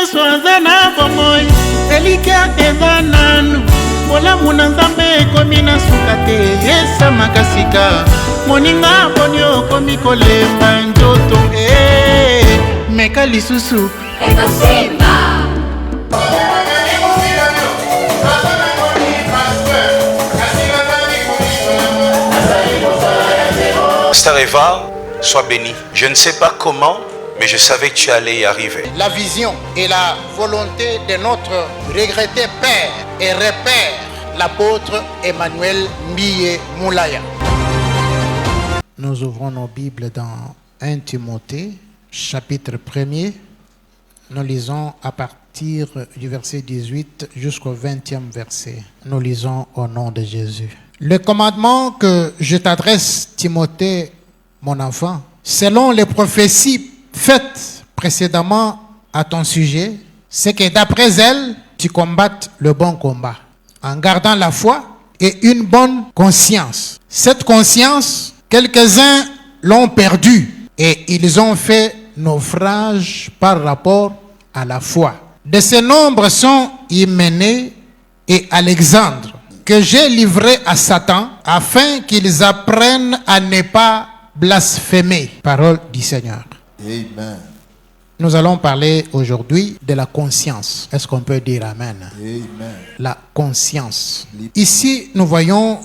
nyonso aza na bomoi elika eza nanu bolamu na nzambe ekomi na suka te esamaka sika moninga poni okomi kolemba nzoto meka lisusu ekosimba. Pasteur Eva, sois béni. Je ne sais pas comment, mais je savais que tu allais y arriver. La vision et la volonté de notre regretté père et repère, l'apôtre Emmanuel Mbiye Moulaya. Nous ouvrons nos Bibles dans 1 Timothée, chapitre 1er. Nous lisons à partir du verset 18 jusqu'au 20e verset. Nous lisons au nom de Jésus. Le commandement que je t'adresse, Timothée, mon enfant, selon les prophéties faites précédemment à ton sujet, c'est que d'après elles, tu combattes le bon combat, en gardant la foi et une bonne conscience. Cette conscience, quelques-uns l'ont perdue et ils ont fait naufrage par rapport à la foi. De ce nombre sont Hyménée et Alexandre, que j'ai livré à Satan, afin qu'ils apprennent à ne pas blasphémer. Parole du Seigneur. Amen. Nous allons parler aujourd'hui de la conscience. Est-ce qu'on peut dire Amen? Amen. La conscience. Ici, nous voyons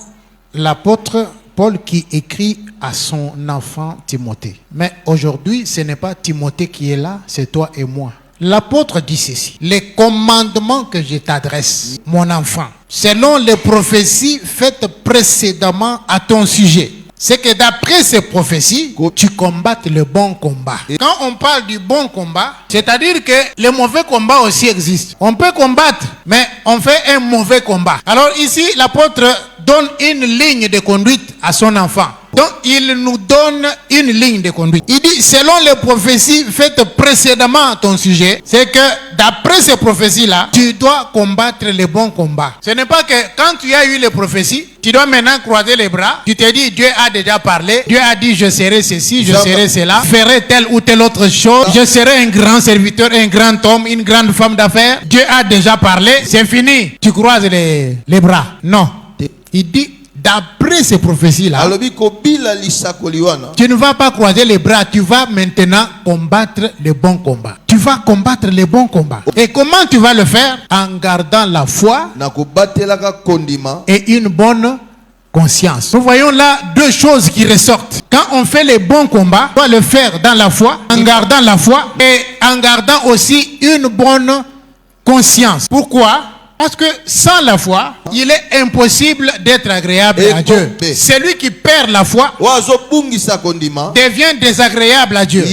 l'apôtre Paul qui écrit à son enfant Timothée. Mais aujourd'hui, ce n'est pas Timothée qui est là, c'est toi et moi. L'apôtre dit ceci: les commandements que je t'adresse, mon enfant, selon les prophéties faites précédemment à ton sujet, c'est que d'après ces prophéties, tu combattes le bon combat. Quand on parle du bon combat, c'est-à-dire que le mauvais combat aussi existe. On peut combattre, mais on fait un mauvais combat. Alors ici, l'apôtre donne une ligne de conduite à son enfant. Donc, il nous donne une ligne de conduite. Il dit, selon les prophéties faites précédemment à ton sujet, c'est que d'après ces prophéties-là, tu dois combattre le bon combat. Ce n'est pas que quand tu as eu les prophéties, tu dois maintenant croiser les bras. Tu te dis, Dieu a déjà parlé. Dieu a dit, je serai ceci, je serai cela. Je ferai telle ou telle autre chose. Je serai un grand serviteur, un grand homme, une grande femme d'affaires. Dieu a déjà parlé. C'est fini. Tu croises les bras. Non. Il dit, d'après ces prophéties-là, tu ne vas pas croiser les bras, tu vas maintenant combattre le bon combat. Tu vas combattre le bon combat. Et comment tu vas le faire? En gardant la foi et une bonne conscience. Nous voyons là deux choses qui ressortent. Quand on fait le bon combat, on doit le faire dans la foi, en gardant la foi et en gardant aussi une bonne conscience. Pourquoi? Parce que sans la foi, il est impossible d'être agréable à Dieu. Celui qui perd la foi devient désagréable à Dieu.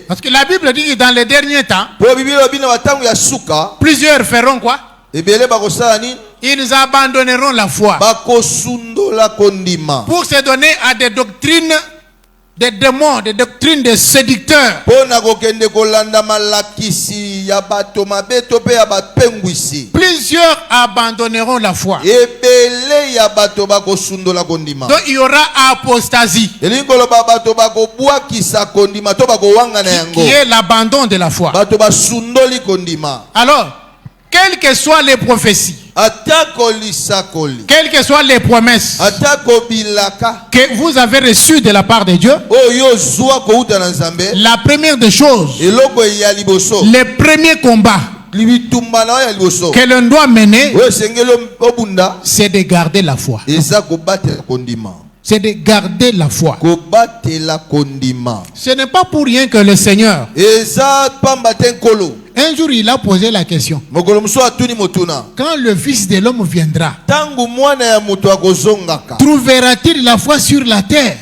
Parce que la Bible dit que dans les derniers temps, plusieurs feront quoi? Ils abandonneront la foi pour se donner à des doctrines, des démons, des doctrines de séducteurs. Plusieurs abandonneront la foi. Donc il y aura apostasie, qui est l'abandon de la foi. Alors, quelles que soient les prophéties, quelles que soient les promesses que vous avez reçues de la part de Dieu, la première des choses, le premier combat que l'on doit mener, c'est de garder la foi. C'est de garder la foi. Ce n'est pas pour rien que le Seigneur, un jour il a posé la question: quand le Fils de l'homme viendra, trouvera-t-il la foi sur la terre?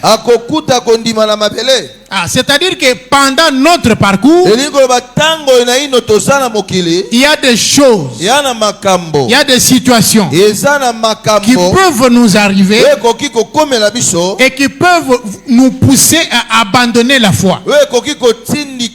C'est-à-dire que pendant notre parcours, il y a des choses, il y a des situations qui peuvent nous arriver et qui peuvent nous pousser à abandonner la foi.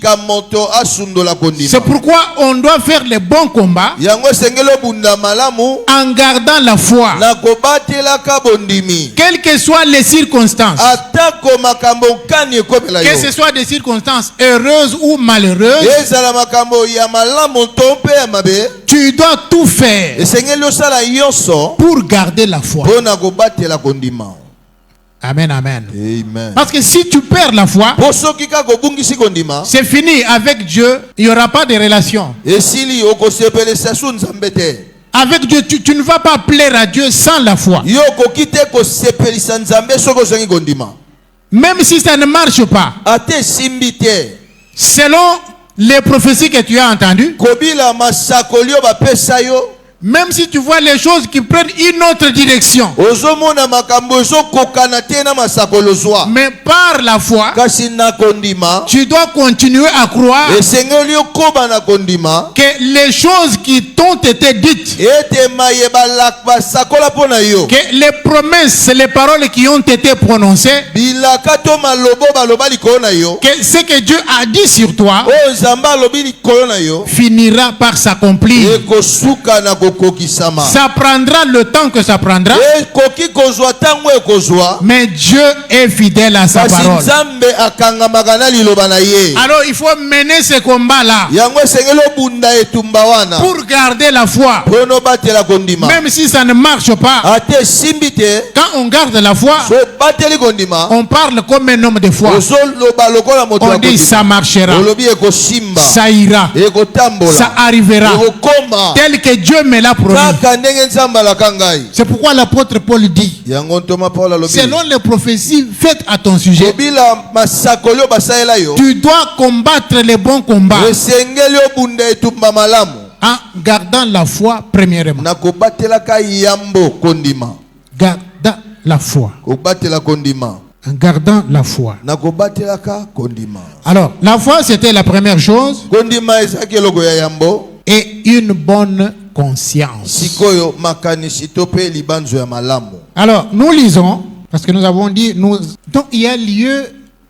sika moto asundola kondima. C'est pourquoi on doit faire le bon combat Yango sengelo bunda malamu en gardant la foi. na kobatela ka bondimi. Quelles que soient les circonstances, Atako makambo kani ekobela yo. que ce soit des circonstances heureuses ou malheureuses, Ezala makambo ya malamu to mpe ya mabe. tu dois tout faire Esengeli osala yonso pour garder la foi. pona kobatela kondima. Amen, amen. Amen. Parce que si tu perds la foi, Posoki ka kobungisi kondima. c'est fini. Avec Dieu, il n'y aura pas de relation. Esili okosepelesa su nzambe te. Avec Dieu, tu ne vas pas plaire à Dieu sans la foi. Yo koki te kosepelisa nzambe soko ozangi kondima. Même si ça ne marche pas, Ate simbi te. selon les prophéties que tu as entendues, Kobila masakoli yo bapesa yo. même si tu vois les choses qui prennent une autre direction, Ozomona makambo ezokokana te na masakolo zwa. mais par la foi, Kasi na kondima. tu dois continuer à croire Esengeli okoba na kondima. que les choses qui t'ont été dites, Ete mayeba lak basakola pona yo. que les promesses, les paroles qui ont été prononcées, Bilaka to malobo baloba likolo na yo. que ce que Dieu a dit sur toi O nzambe alobi likolo na yo. finira par s'accomplir. Ekosuka na kokokisama. Ça prendra le temps que ça prendra, Ekoki kozwa tango ekozwa. mais Dieu est fidèle à sa Kasi parole. nzambe akangamaka na liloba na ye. Alors il faut mener ce combat-là Yango esengeli obunda etumba wana. pour garder la foi. Pono batela kondima. Même si ça ne marche pas, Ate simbi te. quand on garde la foi, So bateli kondima. on parle comme un homme de foi. Ozoloba lokola moto On ya dit kondima. ça marchera, Olobi ekosimba. ça ira, Ekotambola. ça arrivera, Ekokoma. tel que Dieu me l'a promis. Kaka ndenge nzambe alaka ngai. C'est pourquoi l'apôtre Paul dit, Yango ntoma Paul alobi. selon les prophéties faites à ton sujet, Kobila masakoli oyo basalela yo. tu dois combattre les bons combats Esengeli obunda etumba malamu. en gardant la foi premièrement. Na kobatelaka yambo kondima. Gardant la foi. Kobatela kondima. En gardant la foi. Na kobatelaka kondima. Alors, la foi, c'était la première chose. Kondima ezaki eloko ya yambo. Et une bonne conscience. Sikoyo makanisi to pe libanzo ya malamu. Alors, nous lisons, parce que nous avons dit, donc il y a lieu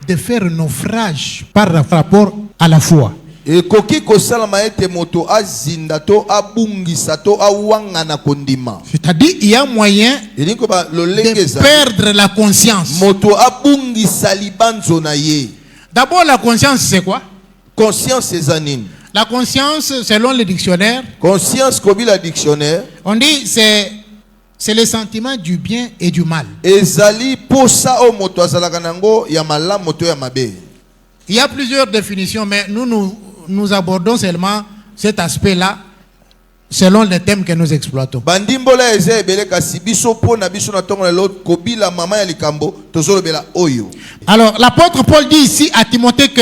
de faire naufrage par rapport à la foi. Ekoki kosalama ete moto azinda to abungisa to awanga na kondima. C'est-à-dire, il y a moyen Elinko ba de lolengeza. perdre la conscience. Moto abungisa libanzo na ye. D'abord, la conscience, c'est quoi? Conscience ezanine. La conscience, selon le dictionnaire, Conscience kobila dictionnaire. on dit c'est le sentiment du bien et du mal. Ezali posa o moto azalaka nango ya malamu moto ya mabe. Il y a plusieurs définitions, mais nous abordons seulement cet aspect-là selon les thèmes que nous exploitons. Bandimbola eze ebele kasi biso pona biso na tongo lelo kobila mama ya likambo tozolobela oyo. Alors, l'apôtre Paul dit ici à Timothée que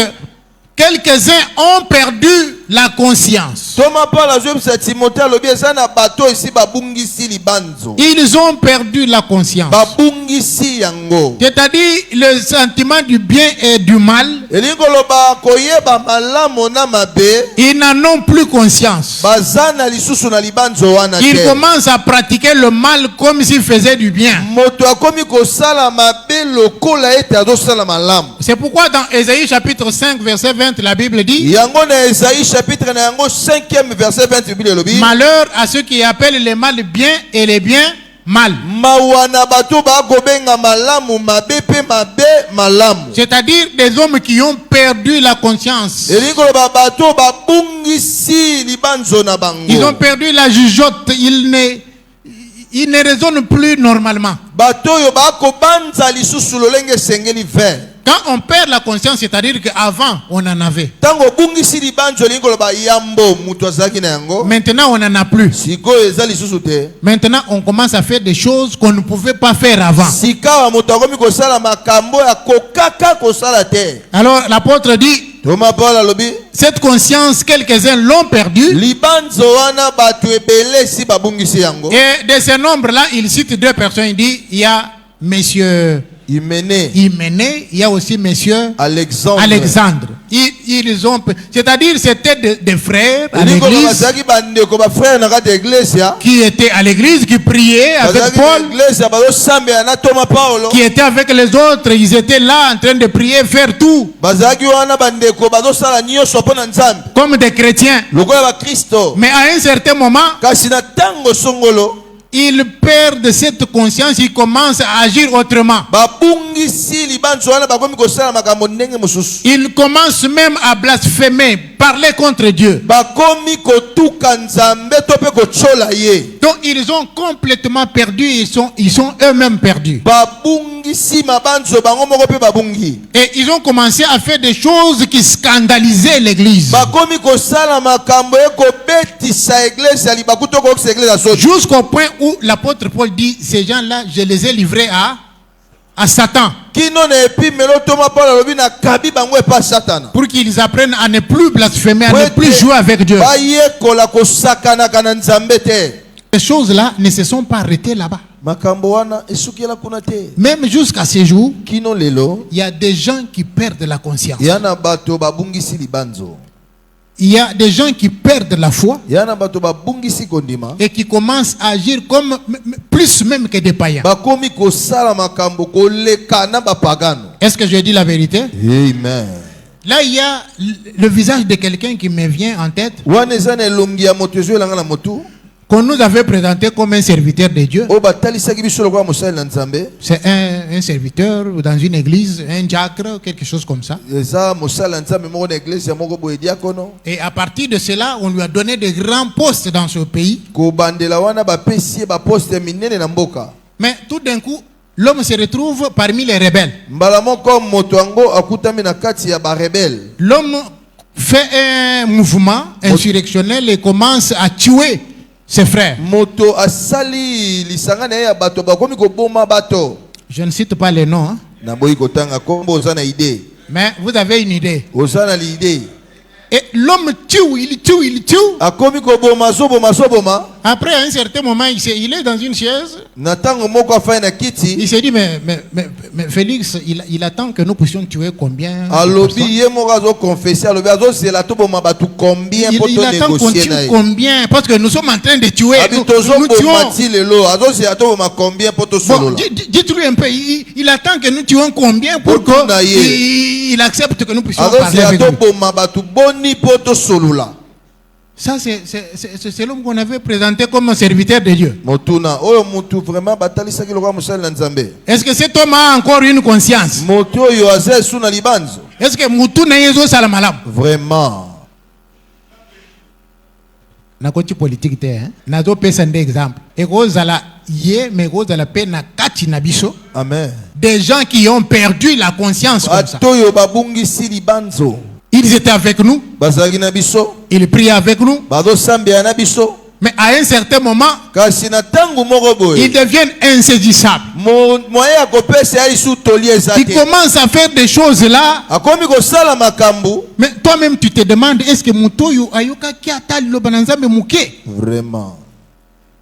quelques-uns ont perdu la conscience. Toma Paul azobisa Timothée alobi eza na bato esi babungisi libanzo. Ils ont perdu la conscience. Babungisi yango. C'est-à-dire le sentiment du bien et du mal. Elingo loba koyeba malamu na mabe. Ils n'en ont plus conscience. Bazana lisusu na libanzo wana te. Ils commencent à pratiquer le mal comme s'ils faisaient du bien. Moto akomi kosala mabe lokola ete azosala malamu. C'est pourquoi dans Ésaïe chapitre 5 verset 20 la Bible dit Yango na Esaïe chapitre na yango 5e verset 20 Bible elobi. malheur à ceux qui appellent le mal bien et les biens mal. Mawana bato ba kobenga malamu mabe pe mabe malamu. C'est-à-dire des hommes qui ont perdu la conscience. Elingo ba bato ba bungisi libanzo na bango. Ils ont perdu la jugeote. Ils ne raisonnent plus normalement. Bato yo ba ko banza lisusu lolenge sengeli ver. Quand on perd la conscience, c'est-à-dire qu'avant, on en avait. Tango bungisi libanzo elingo ba yambo muto azaki na yango. Maintenant, on n'en a plus. Siko eza lisusu te. Maintenant, on commence à faire des choses qu'on ne pouvait pas faire avant. Sika wa moto akomi kosala makambo ya kokaka kosala te. Alors, l'apôtre dit, Toma Paul alobi. cette conscience, quelques-uns l'ont perdue. Libanzo wana bato ebele si babungisi yango. Et de ce nombre-là, il cite deux personnes. Il dit, il y a Monsieur Hyménée. Hyménée, il y a aussi monsieur Alexandre. Alexandre. Ils ont, c'est-à-dire c'était des frères à Niko l'église bazaki bandeko ba frère na kati ya iglesia. qui étaient à l'église, qui priaient avec Bazaki Paul, na iglesia bazo sambela na Thomas Paulo. qui étaient avec les autres. Ils étaient là en train de prier, faire tout, Bazaki wana bandeko bazo sala nyonso pona Nzambe. comme des chrétiens. Lokola ba Kristo. Mais à un certain moment, Kasi na tango songolo ils perdent cette conscience, ils commencent à agir autrement. babungisi libanzo wana bakomi kosala makambo ndenge mosusu. Ils commencent même à blasphémer, parler contre Dieu. Bakomi kotuka Nzambe to pe kochola ye. Donc ils ont complètement perdu, ils sont eux-mêmes perdus. Babungisi mabanzo bango moko pe babungi. Et ils ont commencé à faire des choses qui scandalisaient l'église. Bakomi kosala makambo ekobetisa église ya libakuto ko église ya sojo. Jusqu'au point où l'apôtre Paul dit, ces gens-là, je les ai livrés à Satan. Kino ne epi melo Thomas Paul alobi na kabi bango epa Satan. Pour qu'ils apprennent à ne plus blasphémer, à ne plus jouer avec Dieu. Bayekola kosakana kana Nzambe te. Ces choses-là ne se sont pas arrêtées là-bas. Makambo wana esukela kuna te. Même jusqu'à ce jour, Kino lelo il y a des gens qui perdent la conscience. yana bato babungisi libanzo. Il y a des gens qui perdent la foi Yana bato babungisi kondima. et qui commencent à agir comme plus même que des païens. Bakomi kosala makambo koleka na bapagano. Est-ce que je dis la vérité? Amen. Là, il y a le visage de quelqu'un qui me vient en tête, Wana eza na elongi ya moto ezo elanga na motu. qu'on nous avait présenté comme un serviteur de Dieu. O batalisaki biso lokola mosali na Nzambe. C'est un serviteur dans une église, un diacre, quelque chose comme ça. Eza mosali na Nzambe moko na église ya moko boye diakono. Et à partir de cela, on lui a donné de grands postes dans ce pays. Ko bandela wana bapesi ba poste minene na mboka. Mais tout d'un coup, l'homme se retrouve parmi les rebelles. Mbala moko moto yango akutami na kati ya ba rebelle. L'homme fait un mouvement insurrectionnel et commence à tuer ses frères. Moto asali lisanga na ye ya bato bakomi koboma bato. Je ne cite pas les noms, hein, Na boyi kotanga kombo oza na idée. mais vous avez une idée. Oza na l'idée. Et l'homme tue, il tue, il tue. Akomi koboma soboma soboma. Après, à un certain moment, il est dans une chaise. Na tango moko afai na kiti. Il s'est dit, mais Félix, il attend que nous puissions tuer combien de Alobi personnes? ye moko azo confesser alobi azo sela to boma batu combien pour Il to attend qu'on négocier tue na ye. combien? Parce que nous sommes en train de tuer. Abi tozo Nous tuons. boma ti lelo azo sela to boma combien pour to Bon, solola. dites-lui un peu, il attend que nous tuons combien pour Pour na ye. qu'il accepte que nous puissions Azo parler sela avec to lui. boma batu boni pour to solola. Ça, c'est l'homme qu'on avait présenté comme un serviteur de Dieu. Motuna oyo mutu vraiment batalisaki lokola mosali na Nzambe. Est-ce que cet homme a encore une conscience? Moto oyo aza su na libanzo. Est-ce que Moutou na yezo salamalam? Vraiment. Na koti politique te, hein? Nazo pesa nde exemple. Et kozala ye, mais kozala pe na kati na biso. Amen. Des gens qui ont perdu la conscience comme ça. Atoyo babungisi libanzo. Ils étaient avec nous, Bazalaki na biso. ils priaient avec nous, Bazo sambia na biso. mais à un certain moment, Kasi na tango moko boye. ils deviennent insaisissables. Moyen ya kopesa ya isu toli Ils ezate. commencent à faire des choses là, Akomi kosala makambo. mais toi-même tu te demandes, est-ce que Moutoyo ayoka ki atali lo bananzambe muke? Vraiment.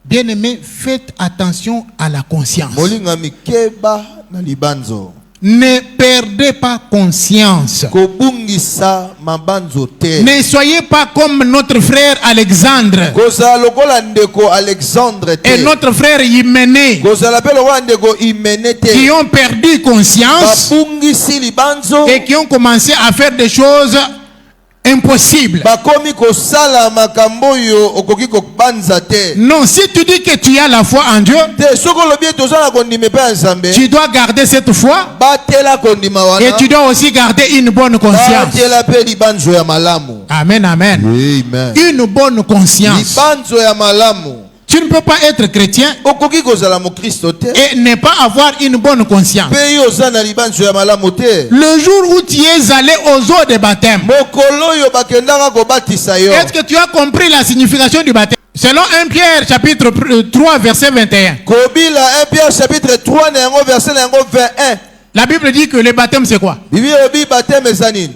Bien-aimés, faites attention à la conscience. Molinga mikeba na libanzo. Ne perdez pas conscience. Kobungisa mabanzo te. Ne soyez pas comme notre frère Alexandre Kozala lokola ndeko Alexandre te. et notre frère Hyménée Kozala pe lokola ndeko Hyménée te. qui ont perdu conscience Babungisi libanzo. et qui ont commencé à faire des choses impossibles. Bakomi kosala makambo yo okoki kobanza te. Non, si tu dis que tu as la foi en Dieu, Te soko lobi tozala kondima pe Nzambe. tu dois garder cette foi Batela kondima wana. et tu dois aussi garder une bonne conscience. Batela pe libanzo ya malamu. Amen, amen. Amen. Une bonne conscience. Libanzo ya malamu. Tu ne peux pas être chrétien Okoki kozala mo Kristo te. et ne pas avoir une bonne conscience. Pe yo zana libanzo ya malamu te. Le jour où tu es allé aux eaux de baptême, Mokolo yo bakendaka kobatisa yo. est-ce que tu as compris la signification du baptême? Selon 1 Pierre chapitre 3 verset 21, Kobila 1 Pierre chapitre 3 na yango verset na yango 21. la Bible dit que le baptême c'est quoi? Bibi obi baptême ezanine.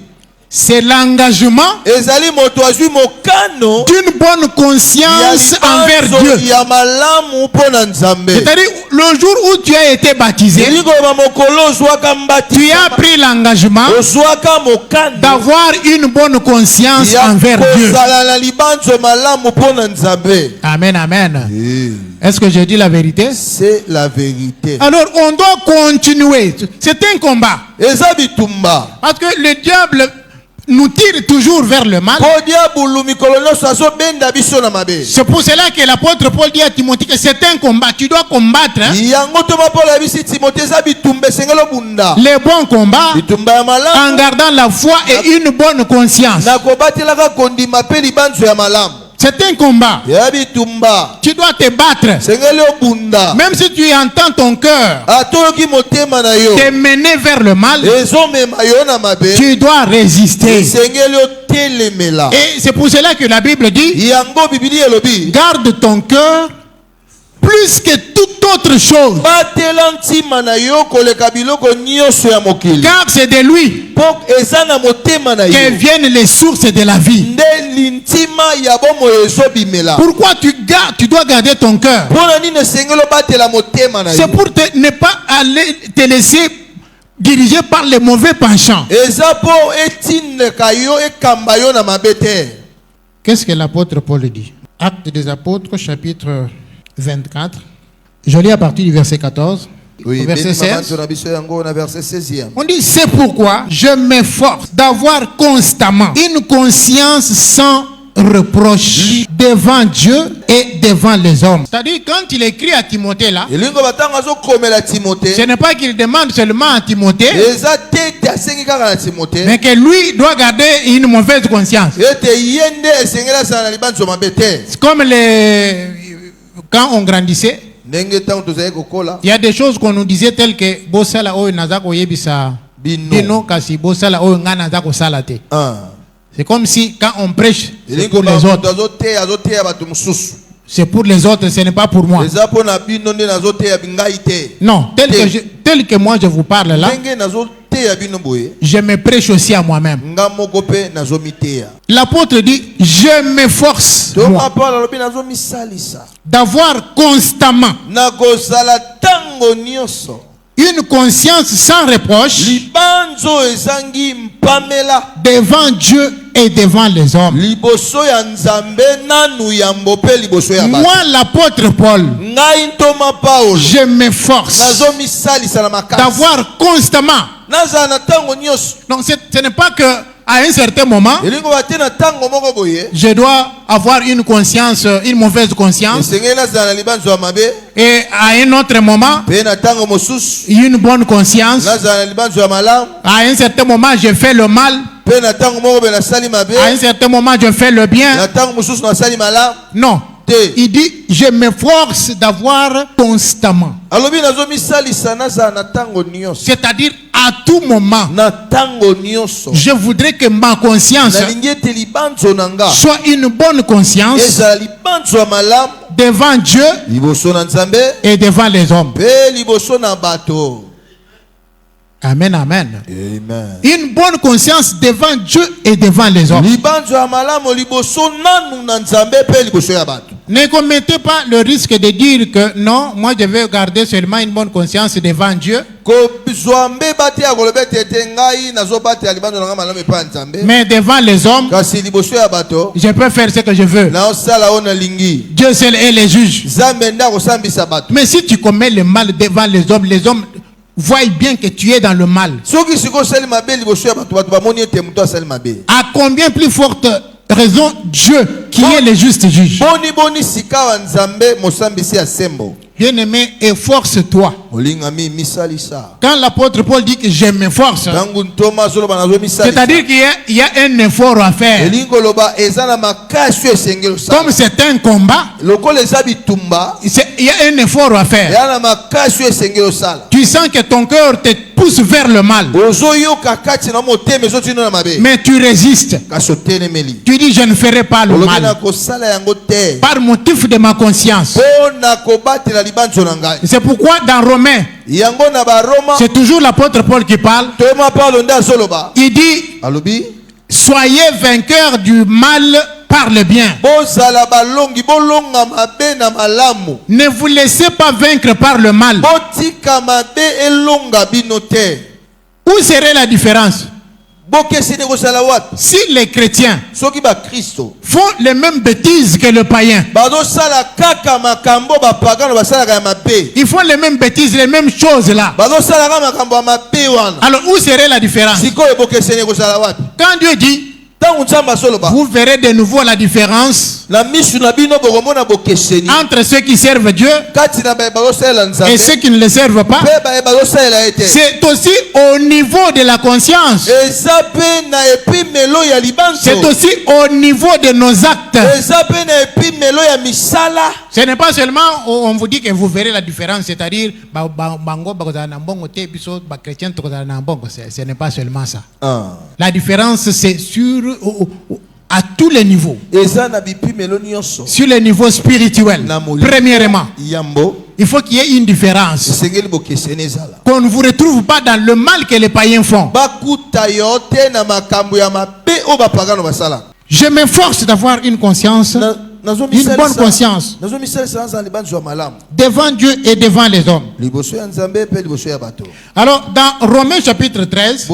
c'est l'engagement ezali moto azwi mokano d'une bonne conscience envers Dieu. ya malamu pona nzambe. C'est-à-dire, le jour où tu as été baptisé, Elingo ba mokolo ozwaka tu as pris l'engagement ozwaka mokano d'avoir une bonne conscience ya envers Dieu. kozala na libanzo malamu pona nzambe. Amen, amen. Est-ce que j'ai dit la vérité? C'est la vérité. Alors, on doit continuer. C'est un combat. Eza bitumba. Parce que le diable nous tire toujours vers le mal. C'est pour cela que l'apôtre Paul dit à Timothée que c'est un combat. Tu dois combattre les bons combats en gardant la foi et une bonne conscience. C'est un combat. Tu dois te battre. Même si tu entends ton cœur te mener vers le mal, tu dois résister. Et c'est pour cela que la Bible dit, garde ton cœur plus que toute autre chose. Car c'est de lui que viennent les sources de la vie. Pourquoi tu dois garder ton cœur? C'est pour ne pas aller te laisser diriger par les mauvais penchants. Qu'est-ce que l'apôtre Paul dit? Actes des apôtres, chapitre 24. Je lis à partir du verset 14. Oui, verset 16. verset On dit, c'est pourquoi je m'efforce d'avoir constamment une conscience sans reproche devant Dieu et devant les hommes. C'est-à-dire, quand il écrit à Timothée là, ce n'est pas qu'il demande seulement à Timothée, mais que lui doit garder une mauvaise conscience. C'est comme quand on grandissait, il y a des choses qu'on nous disait telles que Bosala o nazako yebisa bino kasi Bosala o ngana zako salate. C'est comme si quand on prêche, c'est pour les autres. C'est pour les autres, ce n'est pas pour moi. Non, tel que moi je vous parle là, je me prêche aussi à moi-même. L'apôtre dit, je m'efforce d'avoir constamment une conscience sans reproche devant Dieu et devant les hommes. Moi, l'apôtre Paul, je m'efforce d'avoir constamment. Donc, ce n'est pas que à un certain moment, je dois avoir une conscience, une mauvaise conscience, et à un autre moment, une bonne conscience. À un certain moment, je fais le mal. À un certain moment, je fais le bien. Non. Il dit, je m'efforce d'avoir constamment. C'est-à-dire, à tout moment, je voudrais que ma conscience soit une bonne conscience devant Dieu et devant les hommes. Amen, amen. Amen. Une bonne conscience devant Dieu et devant les hommes. Ne commettez pas le risque de dire que non, moi je vais garder seulement une bonne conscience devant Dieu. Mais devant les hommes, je peux faire ce que je veux. Dieu seul est le juge. Mais si tu commets le mal devant les hommes voient bien que tu es dans le mal. À combien plus forte raison Dieu qui est le juste juge. Bien-aimé, efforce-toi. Quand l'apôtre Paul dit que je m'efforce, c'est-à-dire qu'il y a un effort à faire. Comme c'est un combat, il y a un effort à faire. Tu sens que ton cœur te pousse vers le mal, mais tu résistes. Tu dis je ne ferai pas le mal par motif de ma conscience. C'est pourquoi dans Romains, c'est toujours l'apôtre Paul qui parle. Il dit Soyez vainqueurs du mal par le bien. Bozala balongi bolonga mabe na malamu. Ne vous laissez pas vaincre par le mal. Botika mabe elonga binote. Où serait la différence? Bokesine kozala wapi? Si les chrétiens Soki ba Kristo font les mêmes bêtises que le païen, bazo sala kaka makambo ba pagano basala ka mabe. ils font les mêmes bêtises, les mêmes choses là. Bazo sala ka makambo mabe wana. Alors où serait la différence? Sikoyo bokesine kozala wapi? Quand Dieu dit, vous verrez de nouveau la différence entre ceux qui servent Dieu et ceux qui ne le servent pas. C'est aussi au niveau de la conscience. C'est aussi au niveau de nos actes. Ce n'est pas seulement on vous dit que vous verrez la différence, c'est-à-dire ce n'est pas seulement ça. La différence c'est à tous les niveaux. Sur le niveau spirituel, premièrement, il faut qu'il y ait une différence. Qu'on ne vous retrouve pas dans le mal que les païens font. Je m'efforce d'avoir une conscience, une bonne conscience devant Dieu et devant les hommes. Alors dans Romains chapitre 13,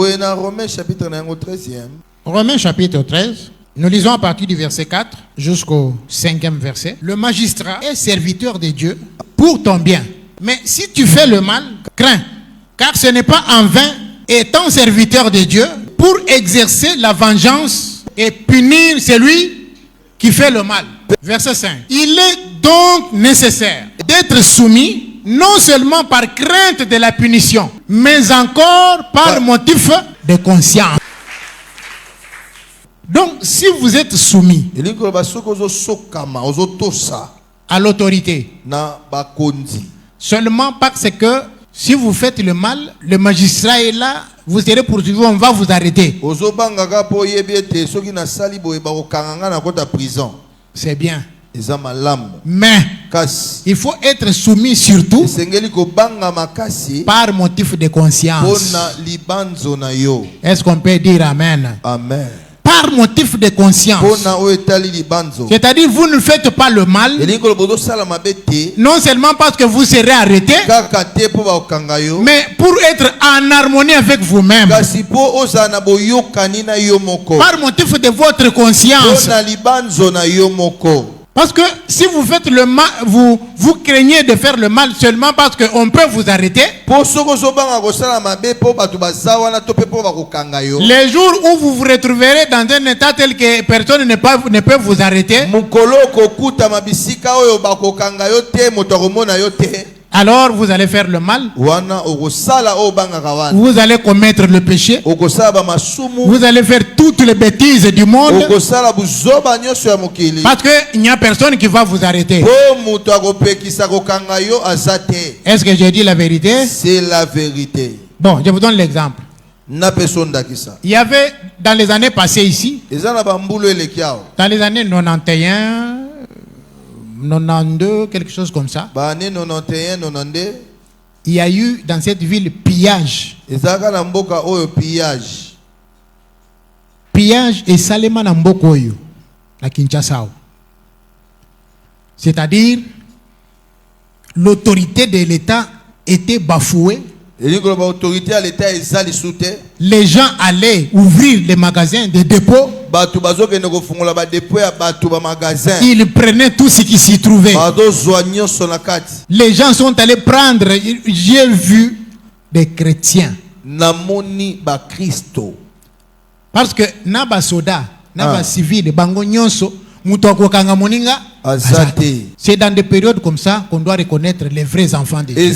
Romains chapitre 13, nous lisons à partir du verset 4 jusqu'au 5e verset. Le magistrat est serviteur de Dieu pour ton bien. Mais si tu fais le mal, crains, car ce n'est pas en vain étant serviteur de Dieu pour exercer la vengeance et punir celui qui fait le mal. Verset 5. Il est donc nécessaire d'être soumis non seulement par crainte de la punition, mais encore par motif de conscience. Donc, si vous êtes soumis à l'autorité, seulement parce que si vous faites le mal, le magistrat est là, vous serez poursuivi, on va vous arrêter. C'est bien. Mais il faut être soumis surtout par motif de conscience. Est-ce qu'on peut dire Amen? Amen. Par motif de conscience. C'est-à-dire vous ne faites pas le mal, non seulement parce que vous serez arrêté, mais pour être en harmonie avec vous-même. Par motif de votre conscience. Parce que si vous faites le mal, vous craignez de faire le mal seulement parce qu'on peut vous arrêter. Les jours où vous vous retrouverez dans un état tel que personne ne peut vous arrêter, alors vous allez faire le mal, vous allez commettre le péché, vous allez faire toutes les bêtises du monde, parce qu'il n'y a personne qui va vous arrêter. Est-ce que j'ai dit la vérité? C'est la vérité. Bon, je vous donne l'exemple. Il y avait dans les années passées ici, dans les années 91, 92, quelque chose comme ça, il y a eu dans cette ville pillage. Pillage et Salema Nambokoyo, la Kinshasa. C'est-à-dire, l'autorité de l'État était bafouée. Les gens allaient ouvrir les magasins de dépôt. Ils prenaient tout ce qui s'y trouvait. Les gens sont allés prendre. J'ai vu des chrétiens. Parce que naba soda, naba civil, bango nyonso, mutoko moninga. C'est dans des périodes comme ça qu'on doit reconnaître les vrais enfants de Dieu.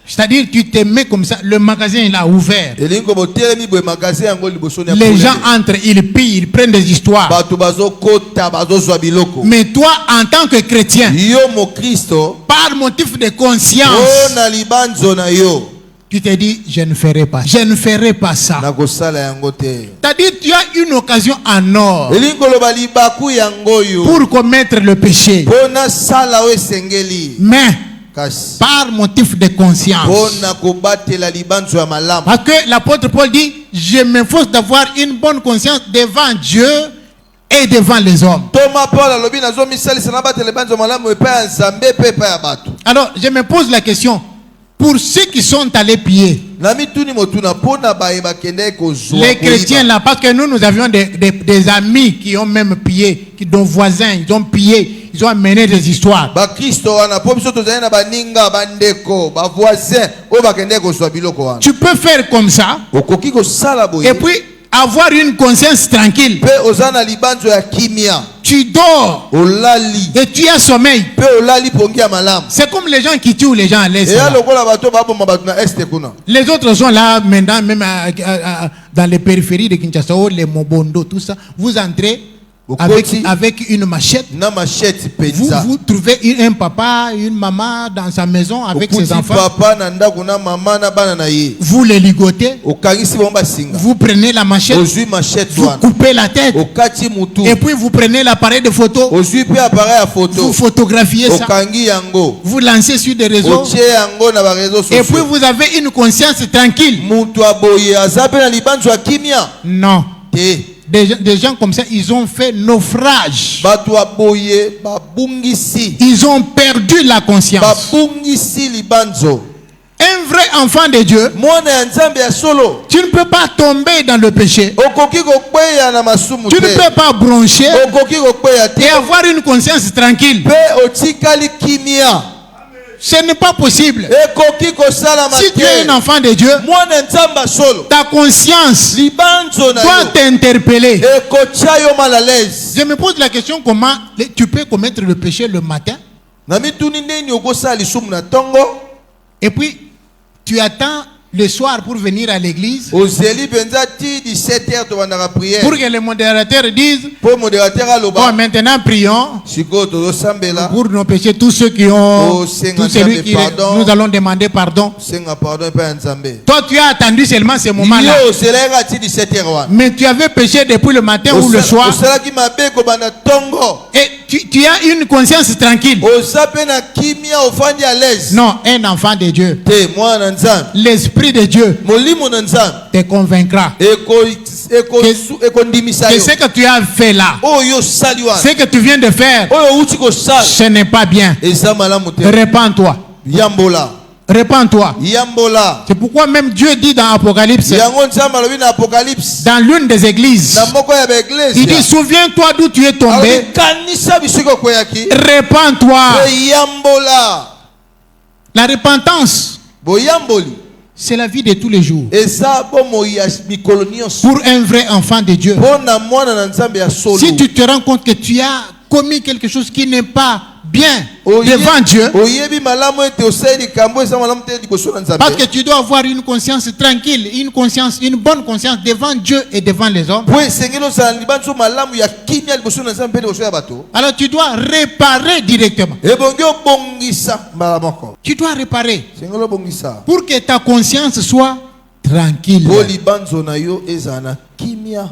C'est-à-dire tu te mets comme ça, le magasin il a ouvert. Les gens entrent, ils pillent, ils prennent des histoires. Mais toi en tant que chrétien, par motif de conscience, tu te dis, je ne ferai pas. Je ne ferai pas ça. C'est-à-dire, tu as une occasion en or pour commettre le péché. Mais kasi par motif de conscience. pona kobatela libanzo ya malamu. Parce que l'apôtre Paul dit, je m'efforce d'avoir une bonne conscience devant Dieu et devant les hommes. Thomas Paul alobi nazo misalisa na batela libanzo ya malamu epa ya Nzambe pe epa ya bato. Alors, je me pose la question, pour ceux qui sont allés piller, Nami tuni motuna pona bae bakende kozwa. les chrétiens là, parce que nous avions des amis qui ont même pillé, dont voisins, ils ont pillé, ils ont amené des histoires. Ba Kristo wana po biso tozali na baninga bandeko ba voisin o bakende kozwa biloko wana. Tu peux faire comme ça, Okoki kosala boye. et puis avoir une conscience tranquille. Pe ozana libanzo ya kimia. Tu dors Olali. et tu as sommeil. Pe olali pongi ya malamu. C'est comme les gens qui tuent les gens à l'est. Et là. ya lokola bato baboma bato na este kuna. Les autres sont là maintenant, même dans les périphéries de Kinshasa, les Mobondo, tout ça. Vous entrez avec une machette. Na machette Vous penza. trouvez un papa, une maman dans sa maison avec ses enfants. Papa na ndako na mama na bana na ye. Vous les ligotez. Okangisi bomba singa. Vous prenez la machette. Ozui machette Vous wana. coupez la tête. Okati mutu. Et puis vous prenez l'appareil de photo. Ozui pe appareil à photo. Vous photographiez ça. Okangi yango. Vous lancez sur des réseaux. Otie yango na ba réseaux sociaux. Et puis vous avez une conscience tranquille. Mutu aboye azape na libanzo ya kimia. Non. Te. Des gens comme ça, ils ont fait naufrage. Bato aboye babungisi. Ils ont perdu la conscience. Babungisi libanzo. Un vrai enfant de Dieu, Mwana ya Nzambe ya solo. tu ne peux pas tomber dans le péché. Okoki kokweya na masumu Tu ne te. peux pas broncher Okoki kokweya te. et avoir une conscience tranquille. Pe otikali kimia. Ce n'est pas possible. Ekoki kosala Si tu es un mate. enfant de Dieu, Mwana ya Nzambe ya solo. ta conscience Libanzo na doit yo. t'interpeller. Ekotia yo mal à l'aise. Je me pose la question, comment tu peux commettre le péché le matin Na mituni nini okosala lisumu na tongo. et puis tu attends le soir pour venir à l'église Ozeli penza ti 17h to bandaka prière. pour que les modérateurs disent, Po modérateur bon, aloba. maintenant prions Siko to sambela. pour nos péchés, tous ceux qui ont, Oh, Seigneur, tous celui qui, pardon. nous allons demander pardon. Senga pardon pe Nzambe. Toi, tu as attendu seulement ce moment-là. Yo selera ti 17h wana. Mais tu avais péché depuis le matin ou le soir. Osala ki mabe ko bana tongo. Et tu as une conscience tranquille. Osape na kimia ofandi à l'aise. Non, un enfant de Dieu. Te mwana Nzambe. L'Esprit de Dieu Molimo na Nzambe. te convaincra Eko ndimisa que yo. ce que tu as fait là, Oyo sali wana. ce que tu viens de faire, Oyo uti ko sala. ce n'est pas bien. Eza malamu te. Répands-toi. Yambola. Répands-toi. Yambola. C'est pourquoi même Dieu dit dans Apocalypse, Yango Nzambe alobi na Apocalypse. dans l'une des églises, Na moko ya ba église. il dit, souviens-toi d'où tu es tombé, Alobi kanisa bisiko koyaki. répands-toi. Yambola. La repentance, Boyamboli. c'est la vie de tous les jours. Eza bomo ya mikolo nyonso. Pour un vrai enfant de Dieu. Pona mwana na Nzambe ya solo. Si tu te rends compte que tu as commis quelque chose qui n'est pas bien devant Dieu, Oyebi malamu ete osali kambo eza malamu te liboso na Nzambe. parce que tu dois avoir une conscience tranquille, une bonne conscience devant Dieu et devant les hommes. Po esengeli osala libanso malamu ya kimia liboso na Nzambe pe liboso ya bato. Alors tu dois réparer directement. Ebongi obongisa mbala moko. Tu dois réparer Sengeli obongisa. pour que ta conscience soit tranquille. Po libanzo na yo eza na kimia.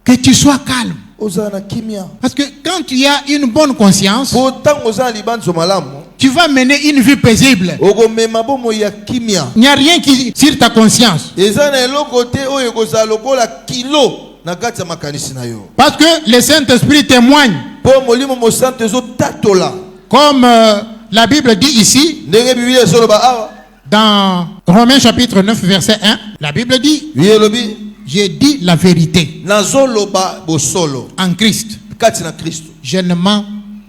Que tu sois calme. Oza na kimia. Parce que quand tu as une bonne conscience, Po tango oza na libanzo malamu. tu vas mener une vie paisible. Okomema bomo ya kimia. Il n'y a rien qui sur ta conscience. Eza na eloko te oyo ekozala lokola kilo na kati ya makanisi na yo. Parce que le Saint-Esprit témoigne. Po molimo mosantu ezotatola. Comme la Bible dit ici, Ndenge Biblia ezoloba awa. dans Romains chapitre 9, verset 1, la Bible dit, Elobi j'ai dit la vérité nazoloba bosolo en Christ. kati na Kristo. Je ne mens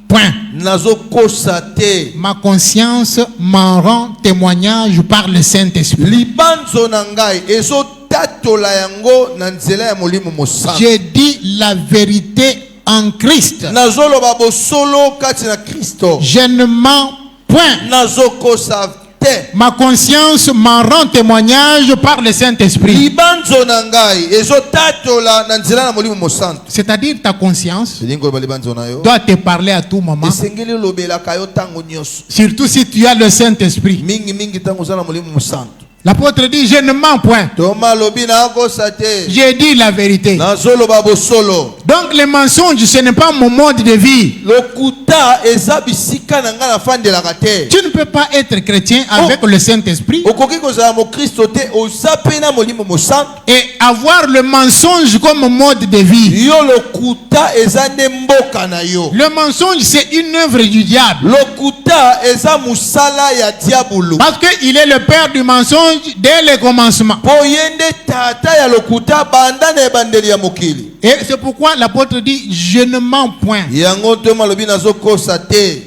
point. Nazokosa te. Ma conscience m'en rend témoignage par le Saint-Esprit. Libanzo na ngai ezotatola yango na nzela ya molimo mosantu. J'ai dit la vérité en Christ. Nazoloba bosolo kati na Kristo. Je ne mens point. Nazokosa te. Ma conscience m'en rend témoignage par le Saint-Esprit. Libanzo na ngai ezotatola na nzela na molimo mosantu. C'est-à-dire ta conscience Elingi koloba libanzo na yo. doit te parler à tout moment. Esengeli lobelaka yo tango nyonso. Surtout si tu as le Saint-Esprit. Mingi tango oza na molimo mosantu. L'apôtre dit, je ne mens point. Thomas lobi na kosa te. J'ai dit la vérité. Nazoloba bosolo. Donc le mensonge, ce n'est pas mon mode de vie. Lokuta eza bisika na nga na fandelaka te. Tu ne peux pas être chrétien avec le Saint-Esprit Okoki kozala mo Kristo te osape na molimo mo santo. et avoir le mensonge comme mode de vie. Yo lokuta eza nde mboka na yo. Le mensonge, c'est une œuvre du diable. Lokuta eza musala ya diabolo. Parce qu'il est le père du mensonge dès le commencement. Po yende tata ya lokuta banda na ebandeli ya mokili. Et c'est pourquoi l'apôtre dit, je ne mens point. Yango Thomas lobi nazokosa te.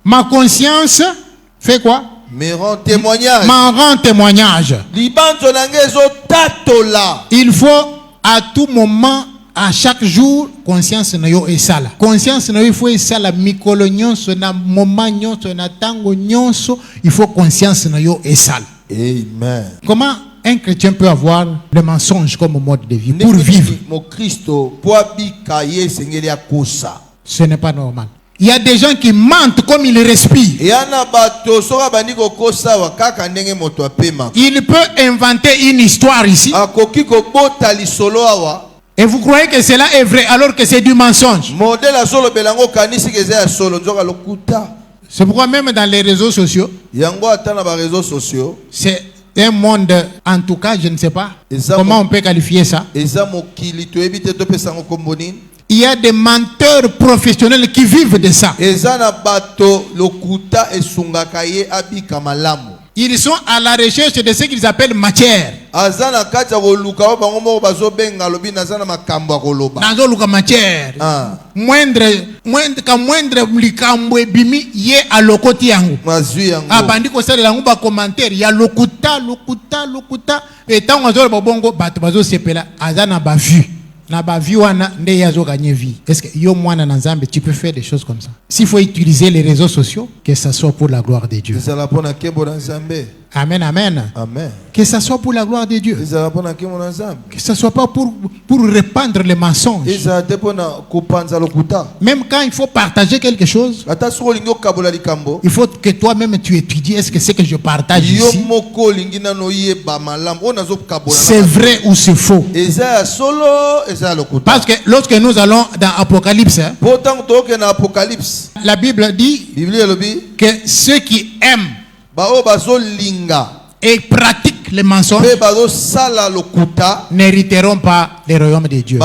Ma conscience fait quoi? Me rend témoignage. M'en rend témoignage. Libanzo nange ezo tatola. Il faut à tout moment, à chaque jour, conscience na yo esala. Conscience na yo il faut esala mikolo nyonso na moment nyonso na tango nyonso, il faut conscience na yo esala. Amen. Comment un chrétien peut avoir le mensonge comme mode de vie pour vivre? Mon Christo po abika ye sengeli akosa. Ce n'est pas normal. Il y a des gens qui mentent comme ils respirent. Yana bato soka bandiko kosa wa kaka ndenge moto apema. Il peut inventer une histoire ici. Akoki ko bota lisolo awa. Et vous croyez que cela est vrai alors que c'est du mensonge. Modèle azolo belango kanisi keze ya solo nzoka lokuta. C'est pourquoi même dans les réseaux sociaux, Yango atana ba réseaux sociaux. c'est un monde, en tout cas, je ne sais pas comment on peut qualifier ça. Eza mokili to ebite to pesa ngo komboni. Il y a des menteurs professionnels qui vivent de ça. Eza na bato lokuta esungaka ye abika malamu. Ils sont à la recherche de ce qu'ils appellent matière. Azana kati ya koluka bango moko bazobenga lobi nazana makambo ya koloba. Nazo luka matière. Moindre likambo ebimi ye alokoti yango. Mazwi yango. Abandi ko sala yango ba commentaire ya lokuta et tant azolo babongo bato bazo sepela azana ba vue. Na ba vue wana nde yazo gagner vie. Est-ce que yo mwana na Nzambe tu peux faire des choses comme ça? S'il faut utiliser les réseaux sociaux, que ça soit pour la gloire de Dieu. Amen, amen. Amen. Que ça soit pour la gloire de Dieu. Que ça soit pas pour répandre les mensonges. Même quand il faut partager quelque chose, il faut que toi-même tu étudies. Est-ce que c'est que je partage ici, c'est vrai ou c'est faux? Parce que lorsque nous allons dans Apocalypse, la Bible dit que ceux qui aiment et pratiquent les mensonges n'hériteront pas le royaume de Dieu.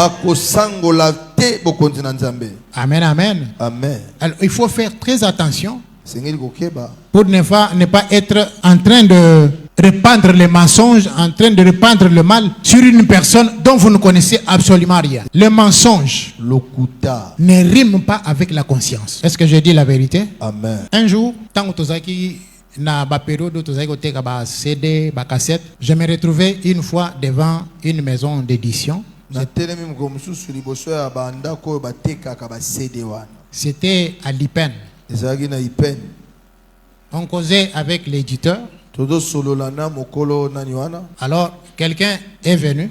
Amen, amen. Amen. Alors, il faut faire très attention pour ne pas être en train de répandre les mensonges, en train de répandre le mal sur une personne dont vous ne connaissez absolument rien. Le mensonge ne rime pas avec la conscience. Est-ce que je dis la vérité? Amen. Un jour, tant que na ba période où ba CD, ba cassette, je me retrouvais une fois devant une maison d'édition. C'était à Lipen. On causait avec l'éditeur. Alors, quelqu'un est venu.